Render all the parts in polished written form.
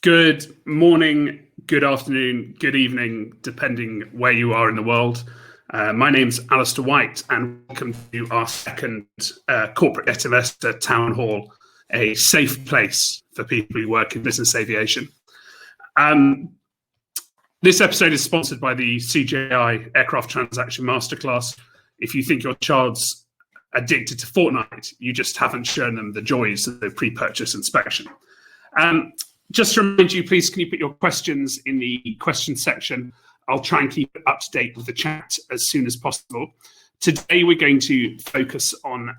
Good morning, good afternoon, good evening, depending where you are in the world. My name's Alistair White, and welcome to our second Corporate Debt Investor Town Hall, a safe place for people who work in business aviation. This episode is sponsored by the CJI Aircraft Transaction Masterclass. If you think your child's addicted to Fortnite, you just haven't shown them the joys of the pre-purchase inspection. Just to remind you, please, can you put your questions in the questions section? I'll try and keep it up to date with the chat as soon as possible. Today, we're going to focus on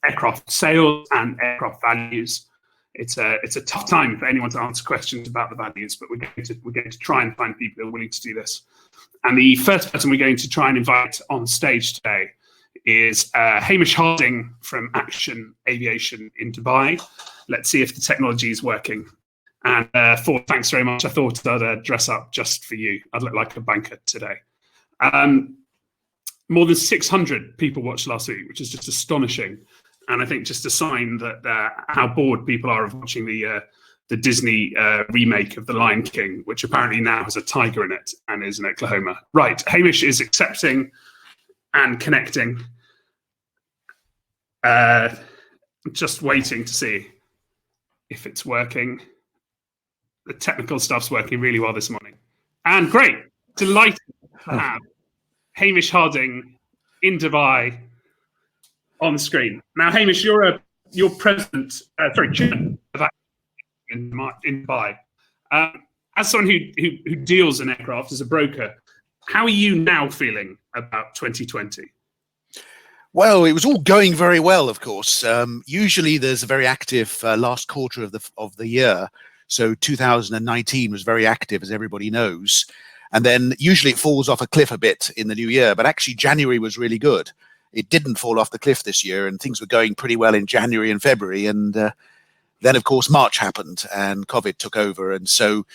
aircraft sales and aircraft values. It's a tough time for anyone to answer questions about the values, but we're going to try and find people who are willing to do this. And the first person we're going to try and invite on stage today is Hamish from Aviation in Dubai. Let's see if the technology is working. And Ford, thanks very much. I thought I'd dress up just for you. I'd look like a banker today. More than 600 people watched last week, which is just astonishing. And I think just a sign that how bored people are of watching the Disney remake of The Lion King, which apparently now has a tiger in it and is in Oklahoma. Right, Hamish is accepting and connecting. Just waiting to see if it's working. The technical stuff's working really well this morning. And great, delighted to have Hamish Harding in Dubai on the screen. Now, Hamish, you're chairman of Aviation in Dubai. As someone who deals in aircraft as a broker, how are you now feeling about 2020? Well, it was all going very well, of course. Usually there's a very active last quarter of the year. So 2019 was very active, as everybody knows. And then usually it falls off a cliff a bit in the new year. But actually, January was really good. It didn't fall off the cliff this year, and things were going pretty well in January and February. And then, of course, March happened and COVID took over. And so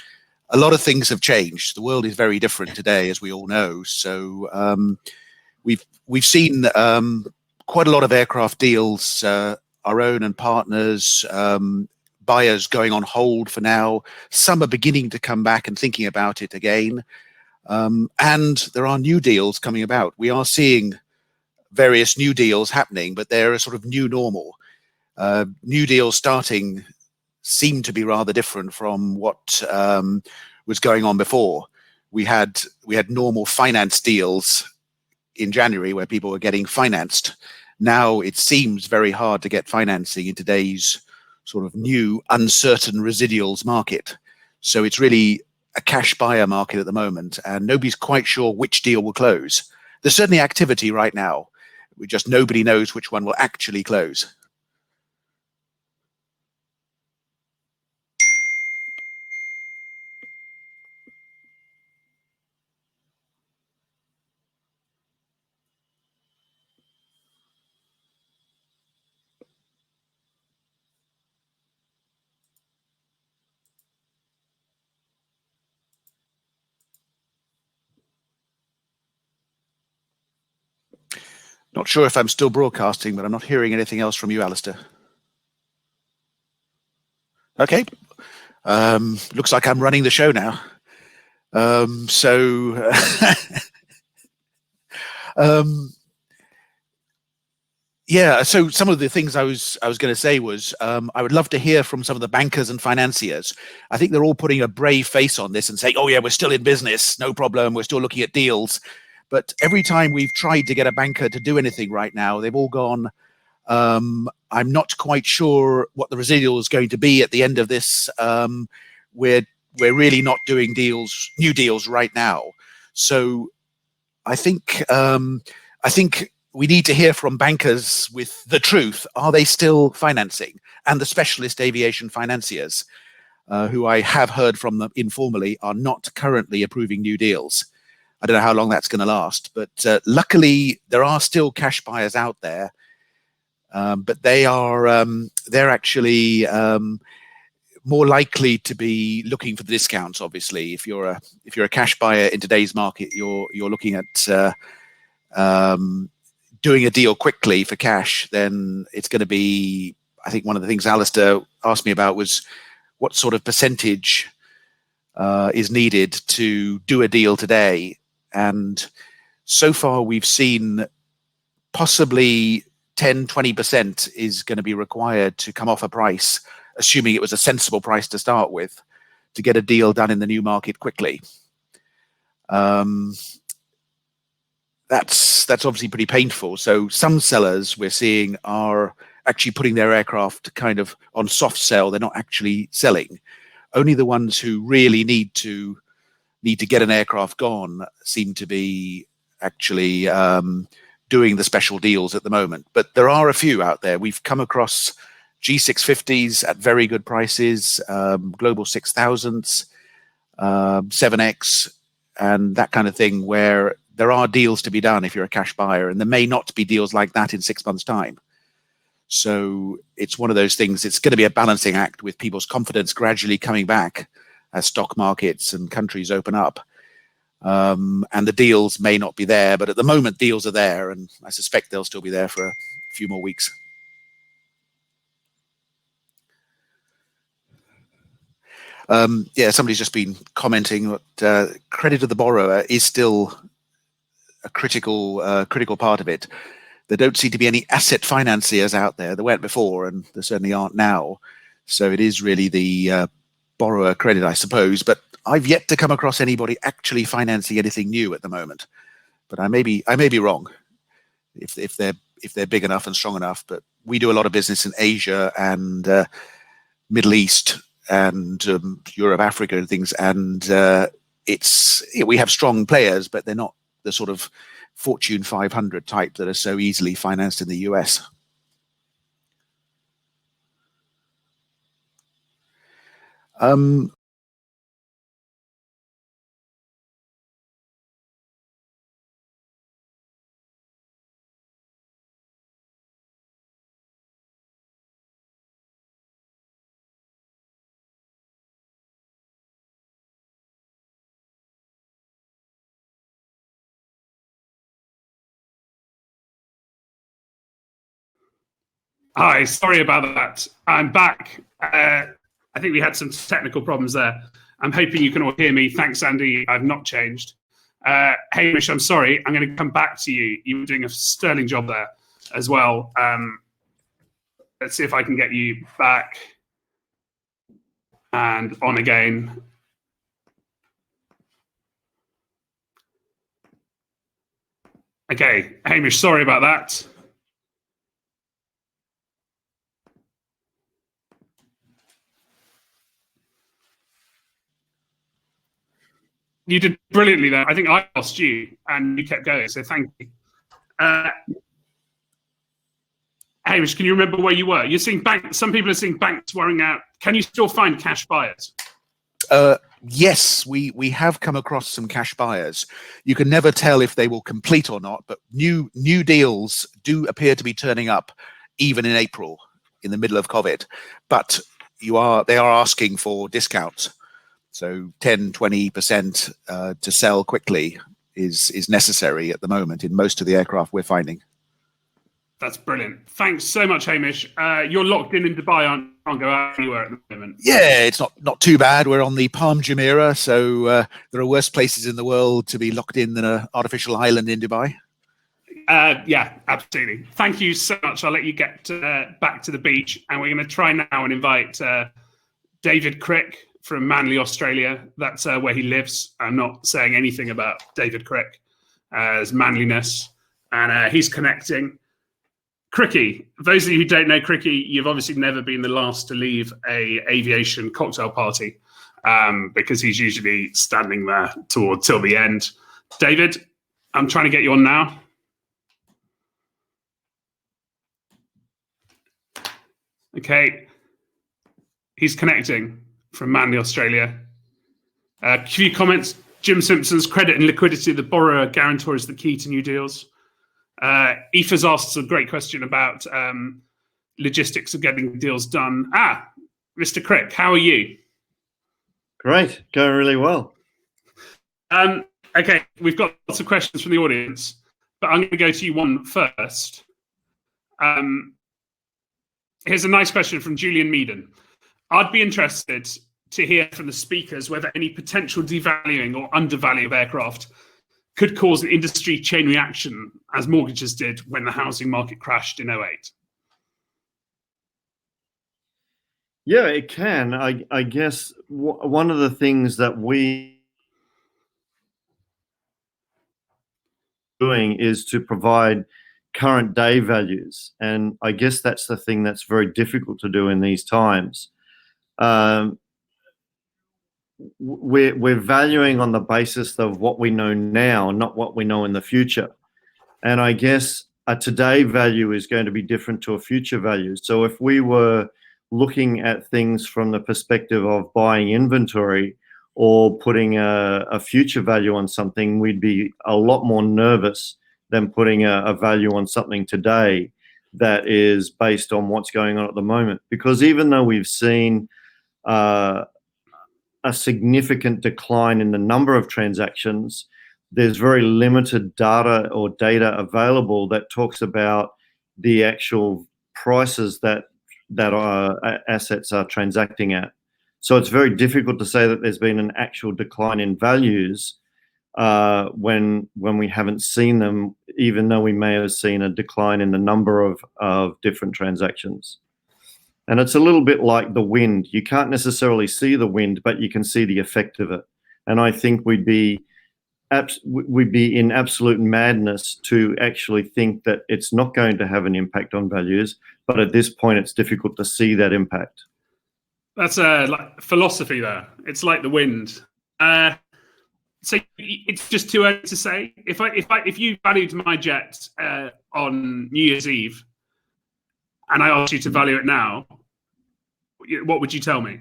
a lot of things have changed. The world is very different today, as we all know. So we've seen quite a lot of aircraft deals, our own and partners, buyers going on hold for now. Some are beginning to come back and thinking about it again. And there are new deals coming about. We are seeing various new deals happening, but they're a sort of new normal. New deals starting seem to be rather different from what was going on before. We had normal finance deals in January where people were getting financed. Now it seems very hard to get financing in today's sort of new uncertain residuals market. So it's really a cash buyer market at the moment, and nobody's quite sure which deal will close. There's certainly activity right now. Nobody knows which one will actually close. Not sure if I'm still broadcasting, but I'm not hearing anything else from you, Alistair. Okay. Looks like I'm running the show now. Yeah, so some of the things I was going to say was I would love to hear from some of the bankers and financiers. I think they're all putting a brave face on this and saying, oh yeah, we're still in business, no problem, we're still looking at deals. But every time we've tried to get a banker to do anything right now, they've all gone, I'm not quite sure what the residual is going to be at the end of this. We're really not doing new deals right now. So I think we need to hear from bankers with the truth. Are they still financing? And the specialist aviation financiers, who I have heard from them informally, are not currently approving new deals. I don't know how long that's going to last, but luckily there are still cash buyers out there, but they're actually more likely to be looking for the discounts. Obviously, if you're a cash buyer in today's market, you're looking at doing a deal quickly for cash. Then it's going to be. I think one of the things Alistair asked me about was what sort of percentage is needed to do a deal today. And so far we've seen possibly 10-20% is going to be required to come off a price, assuming it was a sensible price to start with, to get a deal done in the new market quickly. That's obviously pretty painful. So some sellers we're seeing are actually putting their aircraft kind of on soft sell. They're not actually selling. Only the ones who really need to get an aircraft gone seem to be actually doing the special deals at the moment. But there are a few out there. We've come across G650s at very good prices, Global 6000s, 7X, and that kind of thing, where there are deals to be done if you're a cash buyer, and there may not be deals like that in 6 months' time. So it's one of those things. It's going to be a balancing act with people's confidence gradually coming back as stock markets and countries open up. And the deals may not be there, but at the moment deals are there, and I suspect they'll still be there for a few more weeks. Yeah, somebody's just been commenting that credit of the borrower is still a critical part of it. There don't seem to be any asset financiers out there. There weren't before, and there certainly aren't now. So it is really the borrower credit, I suppose. But I've yet to come across anybody actually financing anything new at the moment. But I may be wrong if they're big enough and strong enough. But we do a lot of business in Asia and Middle East and Europe, Africa, and things. And we have strong players, but they're not the sort of Fortune 500 type that are so easily financed in the US. Hi, sorry about that. I'm back. I think we had some technical problems there. I'm hoping you can all hear me. Thanks, Andy. I've not changed. Hamish, I'm sorry. I'm going to come back to you. You were doing a sterling job there as well. Let's see if I can get you back and on again. Okay, Hamish, sorry about that. You did brilliantly there. I think I lost you and you kept going, so thank you. Hamish, can you remember where you were? You're seeing banks. Some people are seeing banks worrying out. Can you still find cash buyers? Yes, we have come across some cash buyers. You can never tell if they will complete or not, but new deals do appear to be turning up even in April, in the middle of COVID. But they are asking for discounts. So 10-20% to sell quickly is necessary at the moment in most of the aircraft we're finding. That's brilliant. Thanks so much, Hamish. You're locked in Dubai, can't go out anywhere at the moment. Yeah, it's not too bad. We're on the Palm Jumeirah, so there are worse places in the world to be locked in than an artificial island in Dubai. Yeah, absolutely. Thank you so much. I'll let you get back to the beach, and we're going to try now and invite David Crick from Manly, Australia. That's where he lives. I'm not saying anything about David Crick as manliness, and he's connecting. Cricky, those of you who don't know Cricky, you've obviously never been the last to leave a aviation cocktail party because he's usually standing there till the end. David, I'm trying to get you on now. Okay, he's connecting from Manly, Australia. A few comments. Jim Simpson's credit and liquidity of the borrower guarantor is the key to new deals. Aoife's asked a great question about logistics of getting deals done. Mr. Crick, how are you? Great, going really well. Okay, we've got lots of questions from the audience, but I'm going to go to you one first. Here's a nice question from Julian Meaden. I'd be interested to hear from the speakers whether any potential devaluing or undervaluing of aircraft could cause an industry chain reaction, as mortgages did when the housing market crashed in '08. Yeah, it can. I guess one of the things that we doing is to provide current day values, and I guess that's the thing that's very difficult to do in these times. We're valuing on the basis of what we know now, not what we know in the future. And I guess a today value is going to be different to a future value. So if we were looking at things from the perspective of buying inventory or putting a future value on something, we'd be a lot more nervous than putting a value on something today that is based on what's going on at the moment. Because even though we've seen a significant decline in the number of transactions, there's very limited data or data available that talks about the actual prices that assets are transacting at. So it's very difficult to say that there's been an actual decline in values when we haven't seen them, even though we may have seen a decline in the number of different transactions. And it's a little bit like the wind. You can't necessarily see the wind, but you can see the effect of it. And I think we'd be in absolute madness to actually think that it's not going to have an impact on values. But at this point, it's difficult to see that impact. That's like philosophy there. It's like the wind. So it's just too early to say. If you valued my jet on New Year's Eve, and I asked you to value it now, what would you tell me?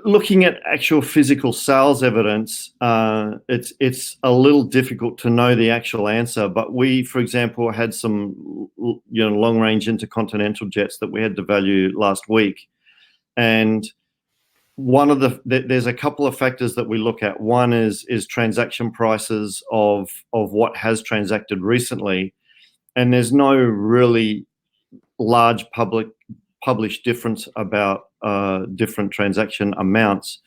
Looking at actual physical sales evidence, it's a little difficult to know the actual answer. But we, for example, had some long-range intercontinental jets that we had to value last week, and there's a couple of factors that we look at. One is transaction prices of what has transacted recently, and there's no really large published difference about different transaction amounts.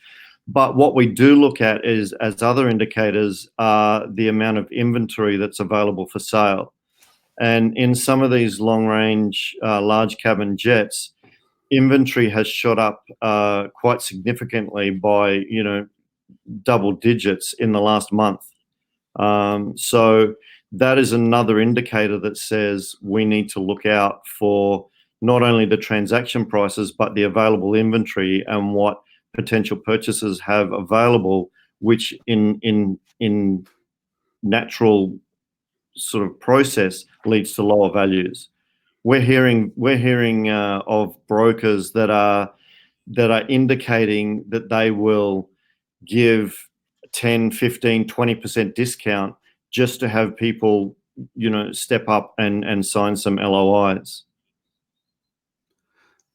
But what we do look at is, as other indicators, the amount of inventory that's available for sale. And in some of these long-range, large cabin jets, inventory has shot up quite significantly by, double digits in the last month. So that is another indicator that says we need to look out for not only the transaction prices, but the available inventory and what potential purchasers have available, which in natural sort of process leads to lower values. We're hearing of brokers that are indicating that they will give 10, 15, 20% discount just to have people, step up and sign some LOIs.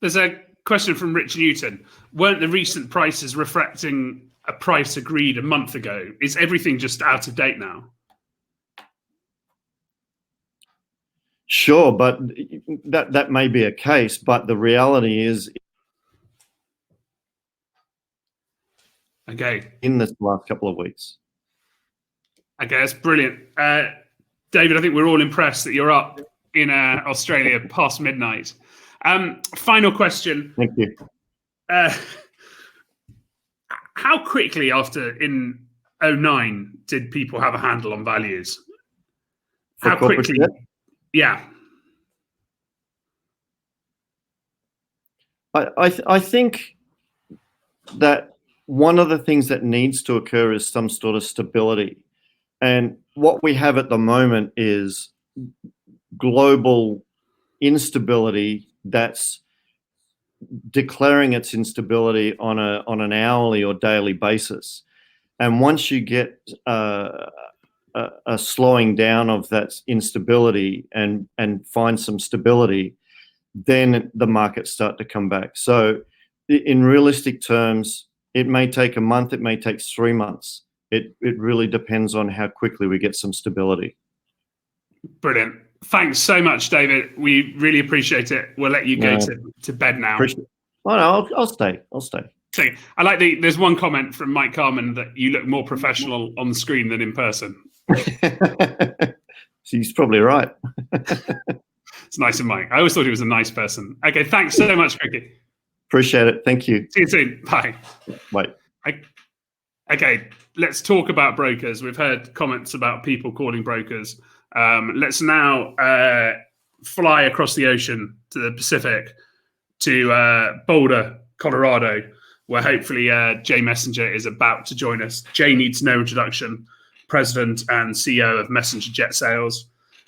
There's a question from Rich Newton. Weren't the recent prices reflecting a price agreed a month ago? Is everything just out of date now? Sure, but that may be a case, but the reality is, okay, in this last couple of weeks. Okay, that's brilliant. David, I think we're all impressed that you're up in Australia past midnight. Final question. Thank you. How quickly in 2009 did people have a handle on values? How quickly? Debt? Yeah. I think that one of the things that needs to occur is some sort of stability. And what we have at the moment is global instability that's declaring its instability on an hourly or daily basis. And once you get a slowing down of that instability and find some stability, then the markets start to come back. So in realistic terms, it may take a month, it may take 3 months. It really depends on how quickly we get some stability. Brilliant. Thanks so much, David. We really appreciate it. We'll let you go to bed now. Well, no, I'll stay. So I like there's one comment from Mike Carman that you look more professional on the screen than in person. He's probably right. It's nice of Mike. I always thought he was a nice person. Okay, thanks so much, Cricky. Appreciate it. Thank you. See you soon. Bye. Bye. Okay, let's talk about brokers. We've heard comments about people calling brokers. Let's now fly across the ocean to the Pacific, to Boulder, Colorado, where hopefully Jay Mesinger is about to join us. Jay needs no introduction, President and CEO of Mesinger Jet Sales.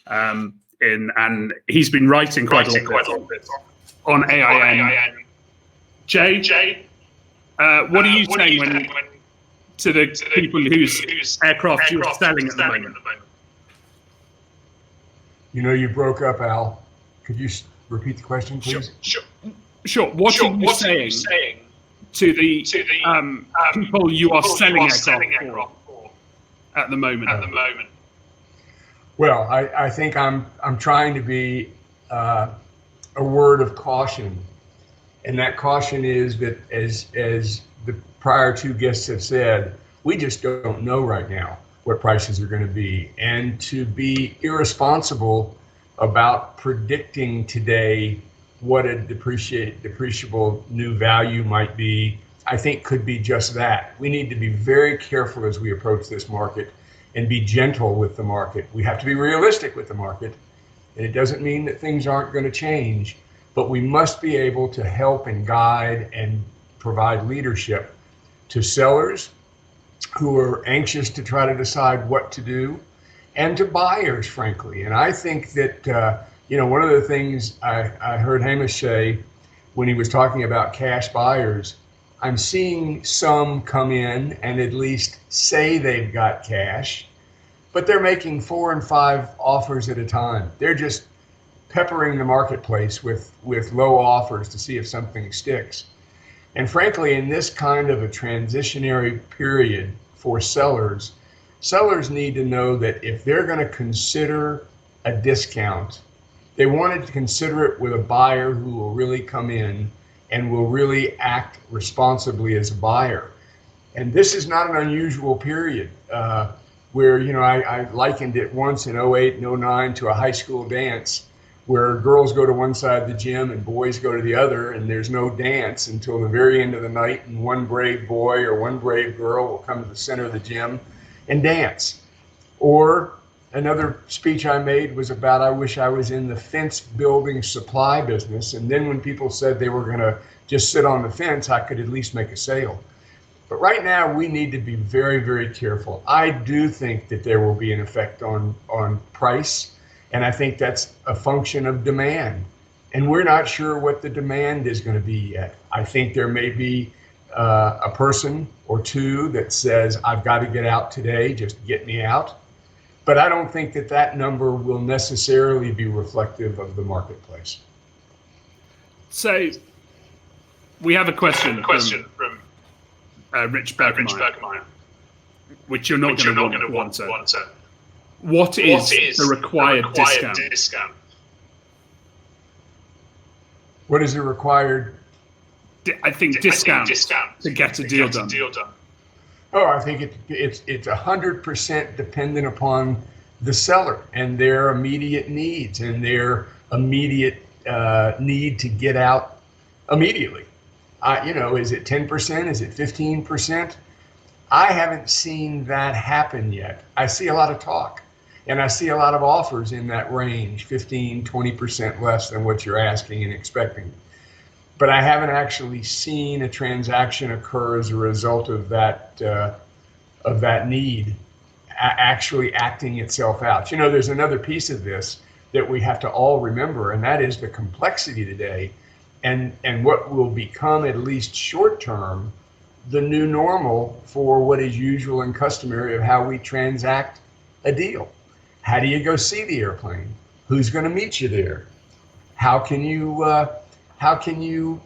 And he's been writing quite a lot on AIN. Jay, what are you saying to the people whose aircraft you're selling at the moment? You know, you broke up, Al. Could you repeat the question, please? Sure. What are you saying to the people you are selling aircraft for at the moment? Well, I think I'm trying to be a word of caution, and that caution is that as the prior two guests have said, we just don't know right now what prices are going to be, and to be irresponsible about predicting today what a depreciable new value might be, I think could be just that. We need to be very careful as we approach this market and be gentle with the market. We have to be realistic with the market, and it doesn't mean that things aren't going to change, but we must be able to help and guide and provide leadership to sellers who are anxious to try to decide what to do, and to buyers, frankly. And I think that, one of the things I heard Hamish say when he was talking about cash buyers, I'm seeing some come in and at least say they've got cash, but they're making 4 and 5 offers at a time. They're just peppering the marketplace with low offers to see if something sticks. And frankly, in this kind of a transitionary period for sellers need to know that if they're going to consider a discount, they want to consider it with a buyer who will really come in and will really act responsibly as a buyer. And this is not an unusual period where, I likened it once in 08 and 09 to a high school dance where girls go to one side of the gym and boys go to the other, and there's no dance until the very end of the night, and one brave boy or one brave girl will come to the center of the gym and dance. Or another speech I made was about, I wish I was in the fence building supply business, and then when people said they were going to just sit on the fence, I could at least make a sale. But right now, we need to be very, very careful. I do think that there will be an effect on price, and I think that's a function of demand. And we're not sure what the demand is going to be yet. I think there may be a person or two that says, I've got to get out today, just get me out. But I don't think that number will necessarily be reflective of the marketplace. So we have a question from Rich Bergmeyer, which you're not going to want to answer. What is the required discount? What is the required? I think discount to get a deal done. Oh, I think it's 100% dependent upon the seller and their immediate needs and their immediate need to get out immediately. Is it 10%? Is it 15%? I haven't seen that happen yet. I see a lot of talk, and I see a lot of offers in that range, 15, 20% less than what you're asking and expecting. But I haven't actually seen a transaction occur as a result of that need actually acting itself out. There's another piece of this that we have to all remember, and that is the complexity today, and what will become, at least short term, the new normal for what is usual and customary of how we transact a deal. How do you go see the airplane? Who's going to meet you there? How can you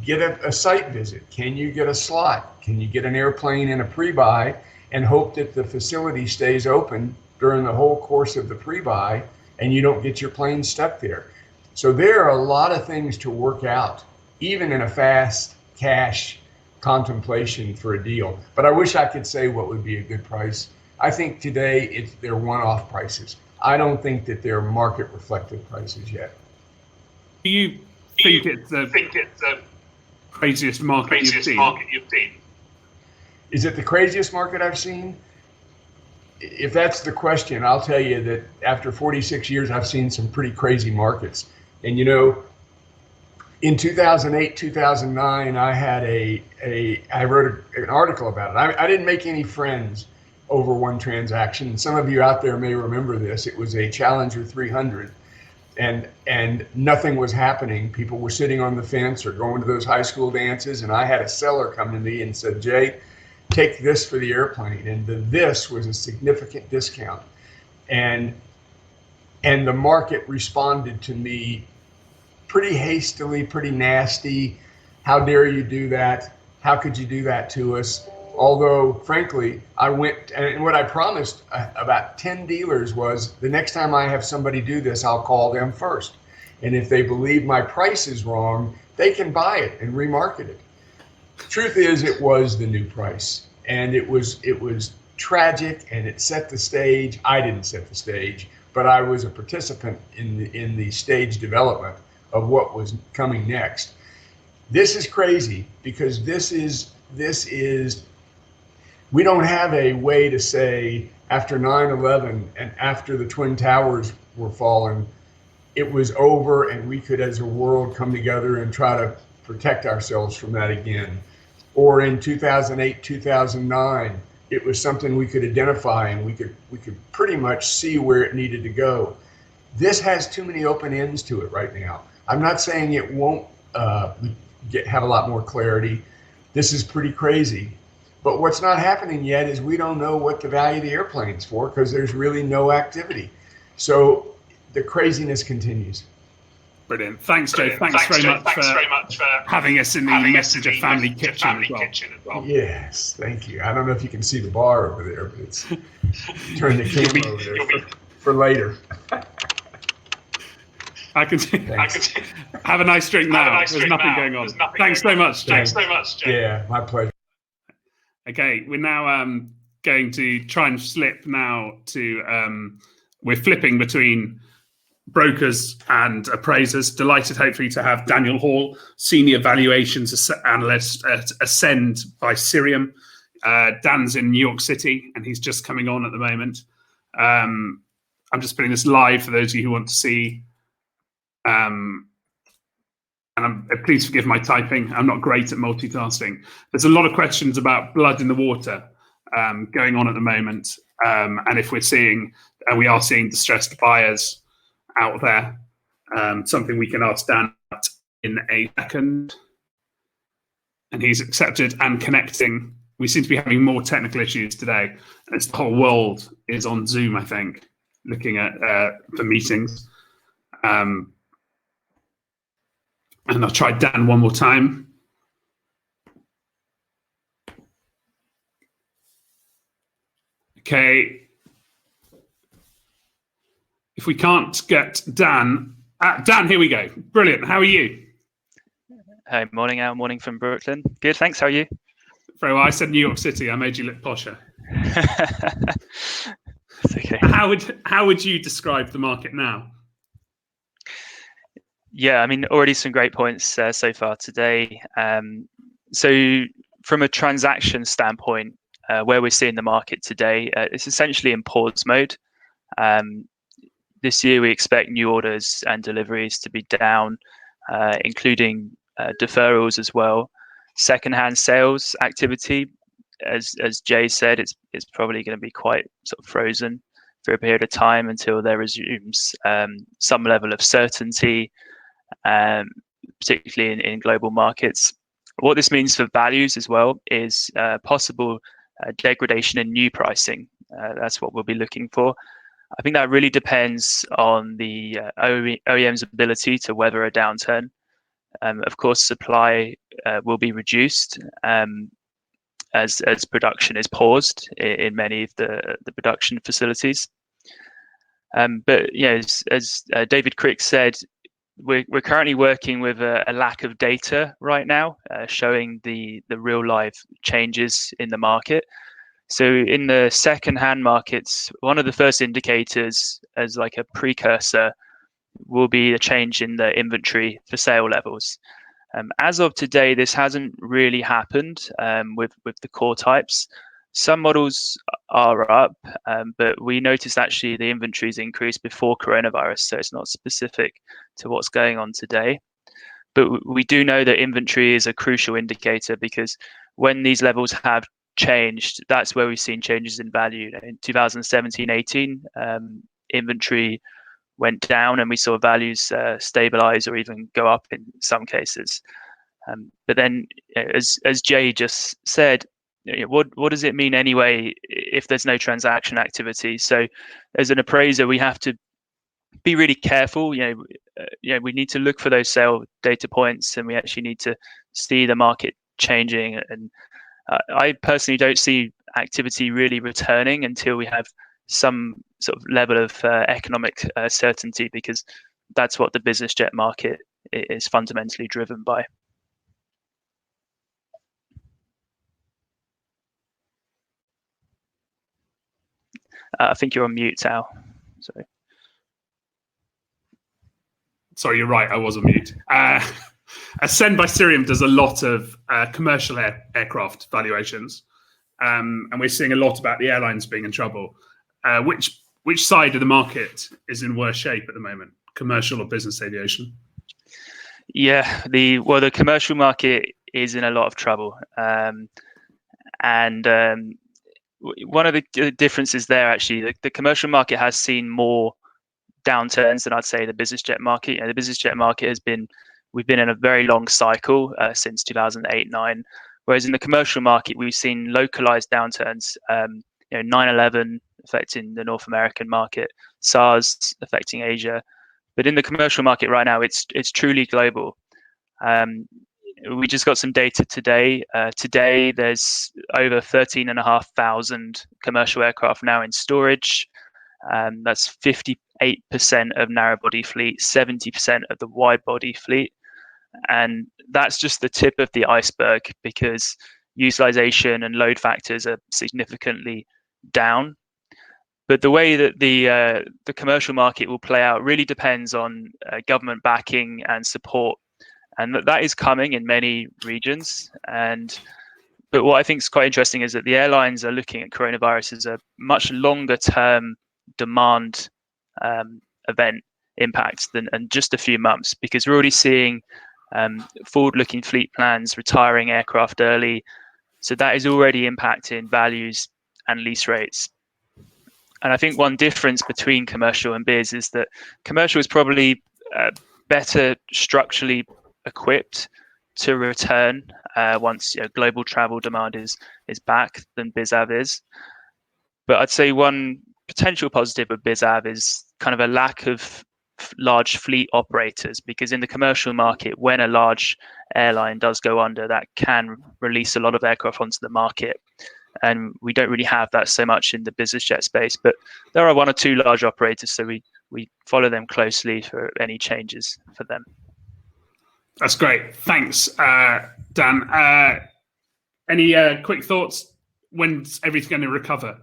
get a site visit? Can you get a slot? Can you get an airplane in a pre-buy and hope that the facility stays open during the whole course of the pre-buy and you don't get your plane stuck there. So there are a lot of things to work out, even in a fast cash contemplation for a deal. But I wish I could say what would be a good price. I think today they're one-off prices. I don't think that they're market reflective prices yet. Do you think it's the craziest market you've seen? Is it the craziest market I've seen? If that's the question, I'll tell you that after 46 years, I've seen some pretty crazy markets. And you know, in 2008, 2009, I wrote an article about it. I didn't make any friends over one transaction. Some of you out there may remember this. It was a Challenger 300, and nothing was happening. People were sitting on the fence or going to those high school dances, and I had a seller come to me and said, "Jay, take this for the airplane." And this was a significant discount. And the market responded to me pretty hastily, pretty nasty. How dare you do that? How could you do that to us? Although, frankly, I went, and what I promised about 10 dealers was, the next time I have somebody do this, I'll call them first. And if they believe my price is wrong, they can buy it and remarket it. Truth is, it was the new price, and it was tragic, and it set the stage. I didn't set the stage, but I was a participant in the stage development of what was coming next. This is crazy because this is we don't have a way to say after 9/11 and after the Twin Towers were fallen, it was over and we could as a world come together and try to protect ourselves from that again. Or in 2008, 2009, it was something we could identify and we could pretty much see where it needed to go. This has too many open ends to it right now. I'm not saying it won't have a lot more clarity. This is pretty crazy. But what's not happening yet is we don't know what the value of the airplane's for because there's really no activity. So the craziness continues. Brilliant. Thanks, Joe. Thanks very much for having us in the Mesinger family kitchen as well. Yes, thank you. I don't know if you can see the bar over there, but it's turn the camera over there for later. I can have a nice drink now. There's nothing going on. Thanks so much, Joe. Yeah, my pleasure. Okay, we're now going to try and slip now to we're flipping between brokers and appraisers. Delighted, hopefully, to have Daniel Hall, Senior Valuations Analyst at Ascend by Cirium. Dan's in New York City, and he's just coming on at the moment. I'm just putting this live for those of you who want to see. And please forgive my typing. I'm not great at multitasking. There's a lot of questions about blood in the water going on at the moment. And if we're seeing, we are seeing distressed buyers out there, something we can ask Dan in a second. And he's accepted and connecting. We seem to be having more technical issues today. It's the whole world is on Zoom, I think, looking at the meetings. And I'll try Dan one more time. Okay. If we can't get Dan, Dan, here we go. Brilliant. How are you? Hey, morning, Al. Morning from Brooklyn. Good, thanks. How are you? Very well. I said New York City. I made you look posher. It's okay. How would you describe the market now? Yeah, I mean, already some great points so far today. So from a transaction standpoint, where we're seeing the market today, it's essentially in pause mode. This year, we expect new orders and deliveries to be down, including deferrals as well. Secondhand sales activity, as Jay said, it's probably going to be quite sort of frozen for a period of time until there resumes some level of certainty, particularly in global markets. What this means for values as well is possible degradation in new pricing. That's what we'll be looking for. I think that really depends on the OEM's ability to weather a downturn. Of course, supply will be reduced as production is paused in many of the production facilities. But as David Crick said, we're currently working with a lack of data right now, showing the real life changes in the market. So in the second-hand markets, one of the first indicators as like a precursor will be a change in the inventory for sale levels. As of today, this hasn't really happened with the core types. Some models are up, but we noticed actually the inventories increased before coronavirus, so it's not specific to what's going on today. But we do know that inventory is a crucial indicator, because when these levels have changed, that's where we've seen changes in value. In 2017-18, inventory went down and we saw values stabilize or even go up in some cases. But then, as Jay just said, what does it mean anyway if there's no transaction activity? So as an appraiser, we have to be really careful. We need to look for those sale data points, and we actually need to see the market changing. And I personally don't see activity really returning until we have some sort of level of economic certainty, because that's what the business jet market is fundamentally driven by. I think you're on mute, Al. Sorry, you're right. I was on mute. Ascend by Cirium does a lot of commercial aircraft valuations, and we're seeing a lot about the airlines being in trouble. Which side of the market is in worse shape at the moment, commercial or business aviation? Yeah, the commercial market is in a lot of trouble, and one of the differences there, actually, the commercial market has seen more downturns than I'd say the business jet market. The business jet market we've been in a very long cycle since 2008-9, whereas in the commercial market we've seen localized downturns. 9/11 affecting the North American market, SARS affecting Asia, but in the commercial market right now it's truly global. We just got some data today. Today there's over 13,500 commercial aircraft now in storage. That's 58% of narrow body fleet, 70% of the wide body fleet. And that's just the tip of the iceberg, because utilization and load factors are significantly down. But the way that the commercial market will play out really depends on government backing and support. And that is coming in many regions. But what I think is quite interesting is that the airlines are looking at coronavirus as a much longer term demand event impact than just a few months, because we're already seeing forward-looking fleet plans retiring aircraft early. So that is already impacting values and lease rates. And I think one difference between commercial and biz is that commercial is probably better structurally equipped to return once global travel demand is back than BizAv is. But I'd say one potential positive of BizAv is kind of a lack of large fleet operators, because in the commercial market, when a large airline does go under, that can release a lot of aircraft onto the market. And we don't really have that so much in the business jet space, but there are one or two large operators, so we follow them closely for any changes for them. That's great. Thanks, Dan. Any quick thoughts? When's everything going to recover?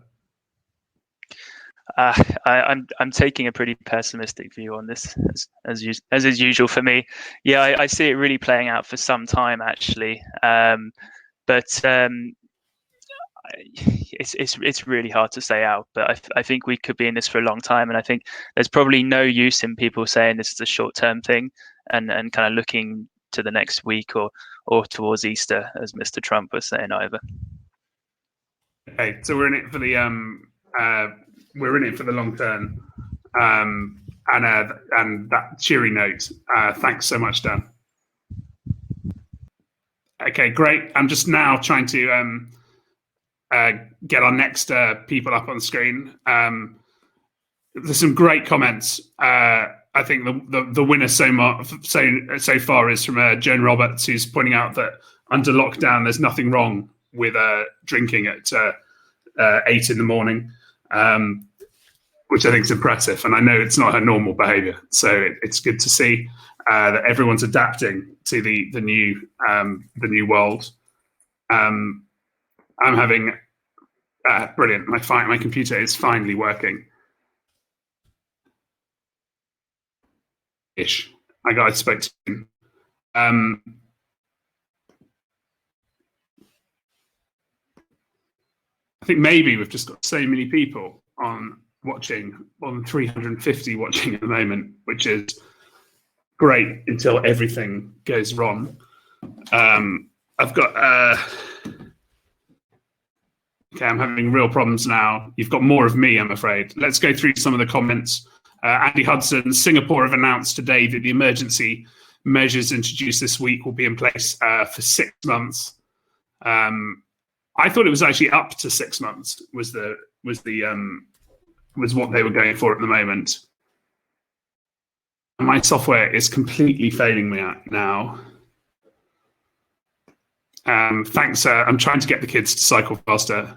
I'm taking a pretty pessimistic view on this, as is usual for me. Yeah, I see it really playing out for some time, actually. But it's really hard to say out. But I think we could be in this for a long time, and I think there's probably no use in people saying this is a short-term thing and kind of looking to the next week or towards Easter, as Mr. Trump was saying either. Okay, so we're in it for the long term, and that cheery note. Thanks so much, Dan. Okay, great. I'm just now trying to get our next people up on the screen. There's some great comments. I think the winner so far is from Joan Roberts, who's pointing out that under lockdown, there's nothing wrong with drinking at 8 in the morning. which I think is impressive. And I know it's not her normal behaviour, so it's good to see that everyone's adapting to the new world. I'm having brilliant. My computer is finally working. Ish. I spoke to him. I think maybe we've just got so many people on 350 watching at the moment, which is great until everything goes wrong. I've got okay, I'm having real problems now. You've got more of me, I'm afraid. Let's go through some of the comments. Andy Hudson, Singapore have announced today that the emergency measures introduced this week will be in place for 6 months. I thought it was actually up to 6 months was what they were going for at the moment. My software is completely failing me out now. Thanks. I'm trying to get the kids to cycle faster.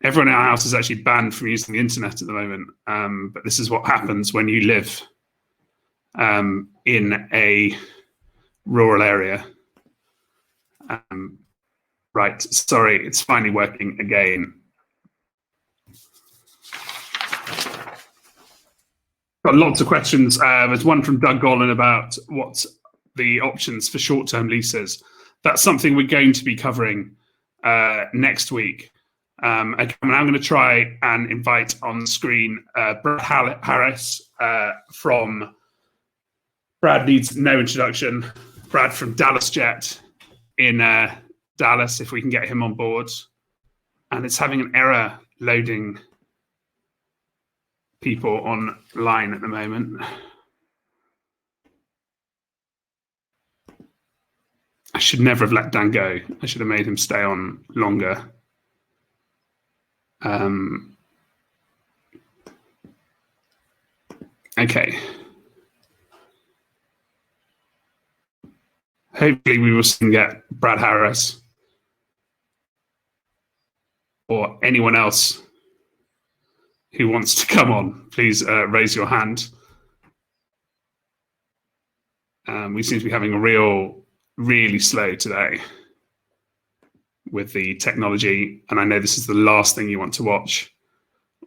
Everyone in our house is actually banned from using the internet at the moment. But this is what happens when you live in a rural area. Right, sorry, it's finally working again. Got lots of questions. There's one from Doug Gollan about what's the options for short-term leases. That's something we're going to be covering next week. Again, I'm going to try and invite on screen Brad Harris from Brad needs no introduction. Brad from Dallas Jet in Dallas, if we can get him on board. And it's having an error loading people online at the moment. I should never have let Dan go. I should have made him stay on longer. Okay. Hopefully we will soon get Brad Harris or anyone else who wants to come on. Please raise your hand. We seem to be having a really slow today with the technology, and I know this is the last thing you want to watch.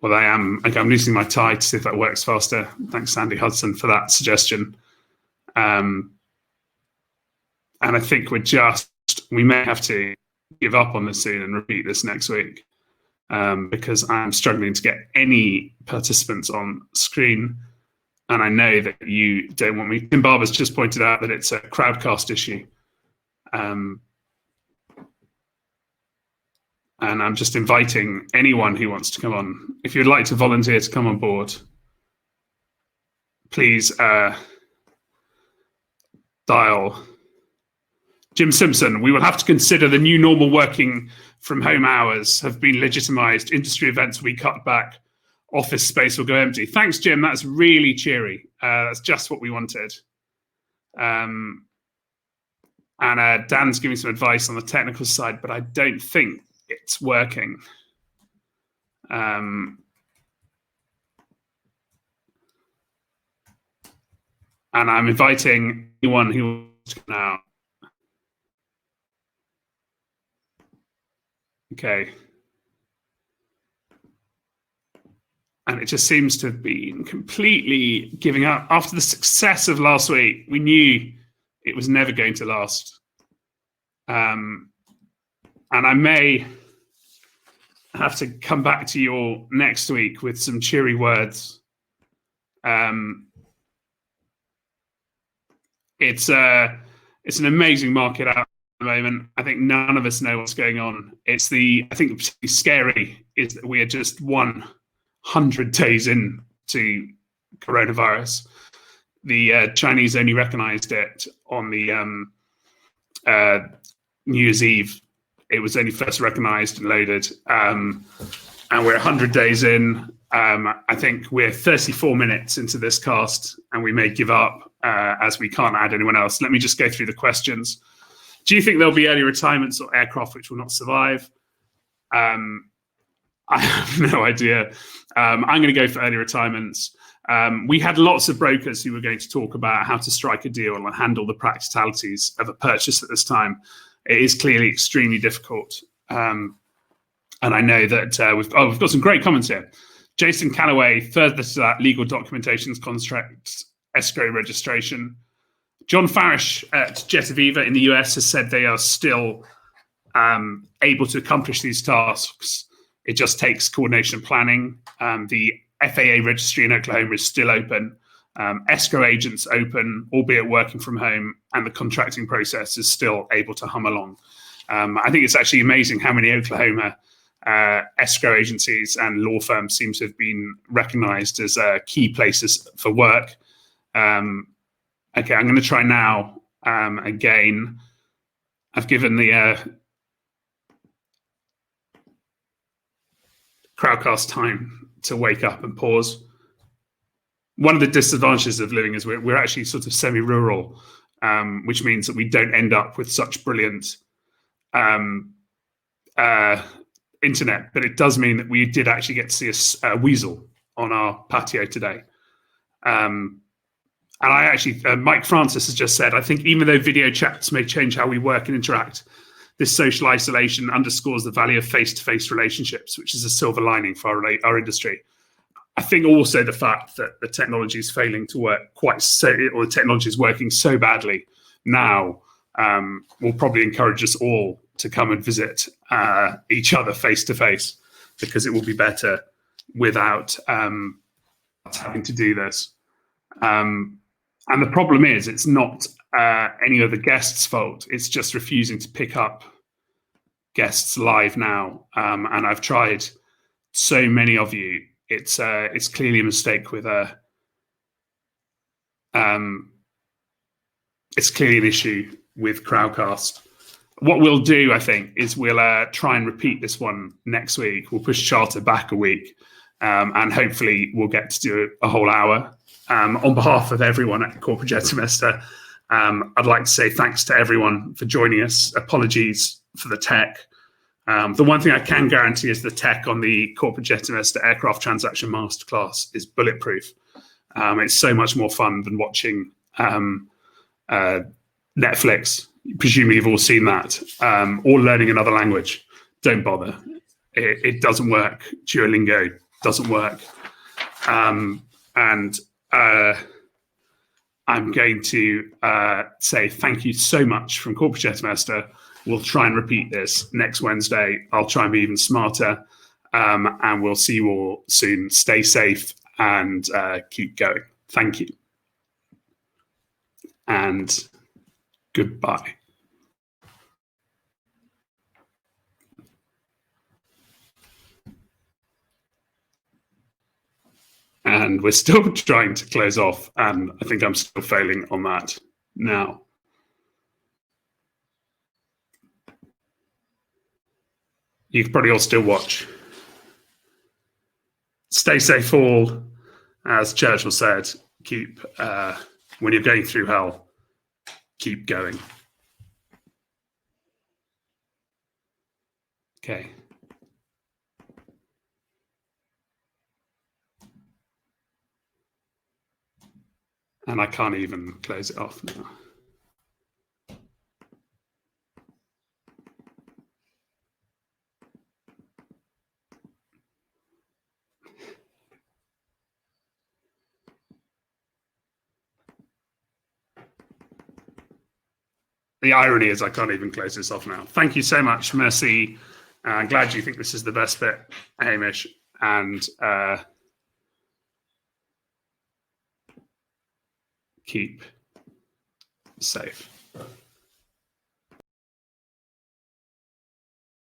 Well, I'm losing my tie to see if that works faster. Thanks, Sandy Hudson, for that suggestion. And I think we may have to give up on this soon and repeat this next week because I'm struggling to get any participants on screen. And I know that you don't want me. Tim Barber's just pointed out that it's a crowdcast issue. And I'm just inviting anyone who wants to come on. If you'd like to volunteer to come on board, please dial. Jim Simpson, we will have to consider the new normal working from home hours have been legitimised. Industry events will be cut back. Office space will go empty. Thanks, Jim. That's really cheery. That's just what we wanted. And Dan's giving some advice on the technical side, but I don't think it's working. And I'm inviting anyone who wants to come out. Okay. And it just seems to have been completely giving up. After the success of last week, we knew it was never going to last. And I may have to come back to you all next week with some cheery words. It's an amazing market out at the moment. I think none of us know what's going on. I think particularly scary is that we are just 100 days into coronavirus. The Chinese only recognized it on the New Year's Eve. It was only first recognized and loaded. And we're 100 days in. I think we're 34 minutes into this cast and we may give up as we can't add anyone else. Let me just go through the questions. Do you think there'll be early retirements or aircraft which will not survive? I have no idea. I'm going to go for early retirements. We had lots of brokers who were going to talk about how to strike a deal and handle the practicalities of a purchase at this time. It is clearly extremely difficult. And I know that we've got some great comments here. Jason Calloway, further to that, legal documentations, contracts, escrow registration. John Farish at Jetaviva in the US has said they are still able to accomplish these tasks. It just takes coordination and planning. The FAA registry in Oklahoma is still open. Escrow agents open, albeit working from home, and the contracting process is still able to hum along. I think it's actually amazing how many Oklahoma escrow agencies and law firms seem to have been recognized as key places for work. Okay, I'm going to try now. Again, I've given the Crowdcast time to wake up and pause. One of the disadvantages of living is we're actually sort of semi-rural, which means that we don't end up with such brilliant internet, but it does mean that we did actually get to see a weasel on our patio today. And I actually, Mike Francis has just said, I think even though video chats may change how we work and interact, this social isolation underscores the value of face-to-face relationships, which is a silver lining for our industry. I think also the fact that the technology is failing to work or the technology is working so badly now will probably encourage us all to come and visit each other face-to-face, because it will be better without having to do this. And the problem is, it's not any of the guests' fault. It's just refusing to pick up guests live now. And I've tried so many of you. It's clearly a mistake with it's clearly an issue with Crowdcast. What we'll do, I think, is we'll try and repeat this one next week. We'll push Charter back a week, and hopefully we'll get to do a whole hour. On behalf of everyone at Corporate Jet Semester, I'd like to say thanks to everyone for joining us. Apologies for the tech. The one thing I can guarantee is the tech on the Corporate Jet Semester Aircraft Transaction Masterclass is bulletproof. It's so much more fun than watching Netflix. Presumably you've all seen that. Or learning another language. Don't bother. It doesn't work. Duolingo doesn't work. And I'm going to say thank you so much from Corporate Jet Semester. We'll try and repeat this next Wednesday. I'll try and be even smarter. And we'll see you all soon. Stay safe and keep going. Thank you. And goodbye. And we're still trying to close off, and I think I'm still failing on that now. You can probably all still watch. Stay safe all. As Churchill said, keep, when you're going through hell, keep going. Okay. And I can't even close it off now. The irony is I can't even close this off now. Thank you so much, Mercy. I'm glad you think this is the best bit, Hamish. And keep safe.